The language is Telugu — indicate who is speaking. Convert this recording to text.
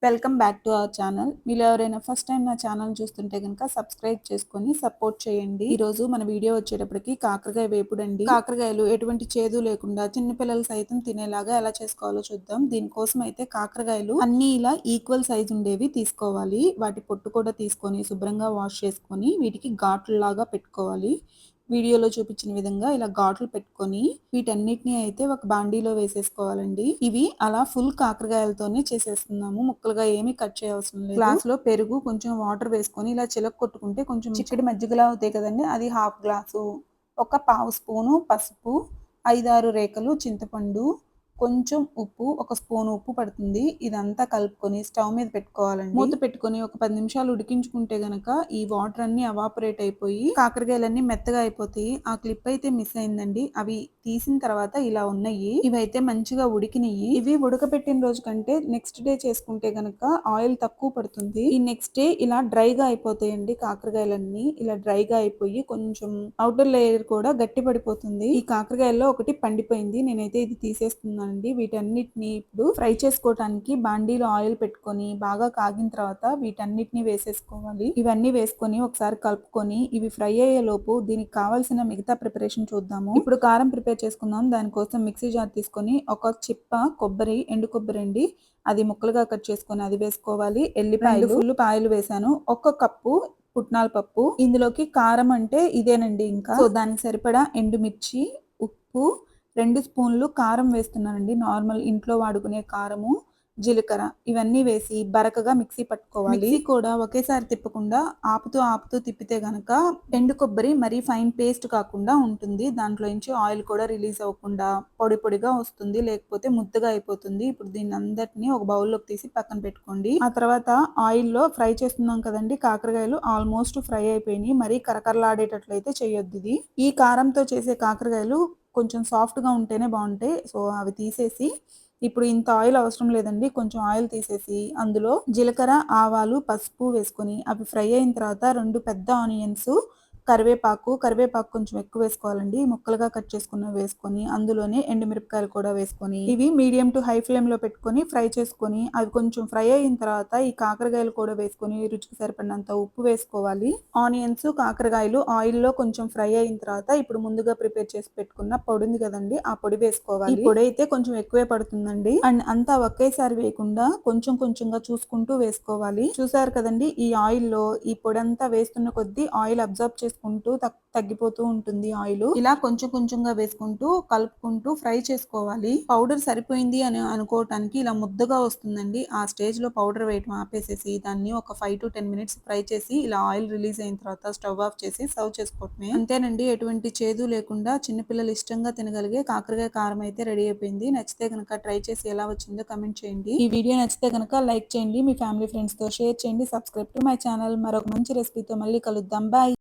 Speaker 1: Welcome back to our channel. మీలో ఎవరైనా ఫస్ట్ టైం నా ఛానల్ చూస్తుంటే గనుక సబ్స్క్రైబ్ చేసుకొని సపోర్ట్ చేయండి. ఈరోజు మన వీడియో వచ్చేటప్పటికి కాకరకాయ వేపుడండి. కాకరకాయలు ఎటువంటి చేదు లేకుండా చిన్న పిల్లలు సైతం తినేలాగా ఎలా చేసుకోవాలో చూద్దాం. దీనికోసం అయితే కాకరకాయలు అన్ని ఇలా ఈక్వల్ సైజ్ ఉండేవి తీసుకోవాలి. వాటి పొట్టు కూడా తీసుకొని శుభ్రంగా వాష్ చేసుకొని వీటికి ఘాట్లులాగా పెట్టుకోవాలి. వీడియోలో చూపించిన విధంగా ఇలా ఘాట్లు పెట్టుకొని వీటన్నిటిని అయితే ఒక బాండీలో వేసేసుకోవాలండి. ఇవి అలా ఫుల్ కాకరకాయలతోనే చేసేస్తున్నాము. ముక్కలుగా ఏమీ కట్ చేయవసరం లేదు. గ్లాస్ లో పెరుగు కొంచెం వాటర్ వేసుకొని ఇలా చిలక కొట్టుకుంటే కొంచెం చిక్కటి మజ్జిగలా అవుతాయి కదండి, అది హాఫ్ గ్లాసు. ఒక పావు స్పూను పసుపు, 5-6 రేఖలు చింతపండు, కొంచెం ఉప్పు, ఒక స్పూన్ ఉప్పు పడుతుంది. ఇదంతా కలుపుకొని స్టవ్ మీద పెట్టుకోవాలండి. మూత పెట్టుకొని ఒక 10 నిమిషాలు ఉడికించుకుంటే గనక ఈ వాటర్ అన్ని అవాపరేట్ అయిపోయి కాకరకాయలన్నీ మెత్తగా అయిపోతాయి. ఆ క్లిప్ అయితే మిస్ అయిందండి. అవి తీసిన తర్వాత ఇలా ఉన్నాయి. ఇవైతే మంచిగా ఉడికినాయి. ఇవి ఉడకపెట్టిన రోజు కంటే నెక్స్ట్ డే చేసుకుంటే గనక ఆయిల్ తక్కువ పడుతుంది. ఈ నెక్స్ట్ డే ఇలా డ్రైగా అయిపోతాయండి. కాకరకాయలన్నీ ఇలా డ్రైగా అయిపోయి కొంచెం అవుటర్ లేయర్ కూడా గట్టి పడిపోతుంది. ఈ కాకరకాయల్లో ఒకటి పండిపోయింది. నేనైతే ఇది తీసేస్తున్నానండి. వీటన్నిటిని ఇప్పుడు ఫ్రై చేసుకోవటానికి బాండీలో ఆయిల్ పెట్టుకొని బాగా కాగిన తర్వాత వీటన్నిటిని వేసేసుకోవాలి. ఇవన్నీ వేసుకొని ఒకసారి కలుపుకొని ఇవి ఫ్రై అయ్యే లోపు దీనికి కావాల్సిన మిగతా ప్రిపరేషన్ చూద్దాము. ఇప్పుడు కారం ప్రిపేర్ చేసుకుందాం. దానికోసం మిక్సీ జార్ తీసుకొని ఒక చిప్ప కొబ్బరి, ఎండు కొబ్బరి అండి, అది ముక్కలుగా కట్ చేసుకొని అది వేసుకోవాలి. ఎల్లిపాయలు, ఫుల్ పాయలు వేసాను. 1 కప్పు పుట్నాల పప్పు. ఇందులోకి కారం అంటే ఇదేనండి, ఇంకా సో దానికి సరిపడా ఎండుమిర్చి, ఉప్పు, 2 స్పూన్లు కారం వేస్తున్నానండి, నార్మల్ ఇంట్లో వాడుకునే కారము, జీలకర్ర, ఇవన్నీ వేసి బరకగా మిక్సీ పట్టుకోవాలి. మిక్సీ కూడా ఒకేసారి తిప్పకుండా ఆపుతూ ఆపుతూ తిప్పితే గనక ఎండు కొబ్బరి మరీ ఫైన్ పేస్ట్ కాకుండా ఉంటుంది. దాంట్లో నుంచి ఆయిల్ కూడా రిలీజ్ అవ్వకుండా పొడి పొడిగా వస్తుంది, లేకపోతే ముద్దగా అయిపోతుంది. ఇప్పుడు దీన్ని అందరినీ ఒక బౌల్లోకి తీసి పక్కన పెట్టుకోండి. ఆ తర్వాత ఆయిల్లో ఫ్రై చేస్తున్నాం కదండి, కాకరకాయలు ఆల్మోస్ట్ ఫ్రై అయిపోయినాయి. మరీ కరకరలాడేటట్లయితే చేయొద్దు. ఇది ఈ కారంతో చేసే కాకరకాయలు కొంచెం సాఫ్ట్ గా ఉంటేనే బాగుంటాయి. సో అవి తీసేసి ఇప్పుడు ఇంత ఆయిల్ అవసరం లేదండి, కొంచెం ఆయిల్ తీసేసి అందులో జీలకర్ర, ఆవాలు, పసుపు వేసుకొని అవి ఫ్రై అయిన తర్వాత 2 పెద్ద ఆనియన్స్, కరివేపాకు కొంచెం ఎక్కువ వేసుకోవాలండి, ముక్కలుగా కట్ చేసుకున్న వేసుకొని అందులోనే ఎండుమిరపకాయలు కూడా వేసుకొని ఇవి మీడియం టు హై ఫ్లేమ్ లో పెట్టుకొని ఫ్రై చేసుకొని అవి కొంచెం ఫ్రై అయిన తర్వాత ఈ కాకరకాయలు కూడా వేసుకొని రుచికి సరిపడినంత ఉప్పు వేసుకోవాలి. ఆనియన్స్, కాకరకాయలు ఆయిల్లో కొంచెం ఫ్రై అయిన తర్వాత ఇప్పుడు ముందుగా ప్రిపేర్ చేసి పెట్టుకున్న పొడి ఉంది కదండి, ఆ పొడి వేసుకోవాలి. ఈ పొడి అయితే కొంచెం ఎక్కువే పడుతుందండి. అండ్ అంతా ఒకేసారి వేయకుండా కొంచెం కొంచెంగా చూసుకుంటూ వేసుకోవాలి. చూసారు కదండి, ఈ ఆయిల్ లో ఈ పొడి అంతా వేస్తున్న కొద్దీ ఆయిల్ అబ్జర్వ్ చేసుకుంటూ తగ్గిపోతూ ఉంటుంది ఆయిల్. ఇలా కొంచెం కొంచెంగా వేసుకుంటూ కలుపుకుంటూ ఫ్రై చేసుకోవాలి. పౌడర్ సరిపోయింది అని అనుకోవటానికి ఇలా ముద్దగా వస్తుందండి. ఆ స్టేజ్ లో పౌడర్ వేయటం ఆపేసేసి దాన్ని ఒక 5 to 10 minutes ఫ్రై చేసి ఇలా ఆయిల్ రిలీజ్ అయిన తర్వాత స్టవ్ ఆఫ్ చేసి సర్వ్ చేసుకోవటమే. అంతేనండి, ఎటువంటి చేదు లేకుండా చిన్నపిల్లలు ఇష్టంగా తినగలిగే కాకరకాయ కారం అయితే రెడీ అయిపోయింది. నచ్చితే కనుక ట్రై చేసి ఎలా వచ్చిందో కమెంట్ చేయండి. ఈ వీడియో నచ్చితే కనుక లైక్ చేయండి, మీ ఫ్యామిలీ ఫ్రెండ్స్ తో షేర్ చేయండి, సబ్స్క్రైబ్ టు మై ఛానల్. మరొక మంచి రెసిపీతో మళ్ళీ కలుద్దాం. బాయ్.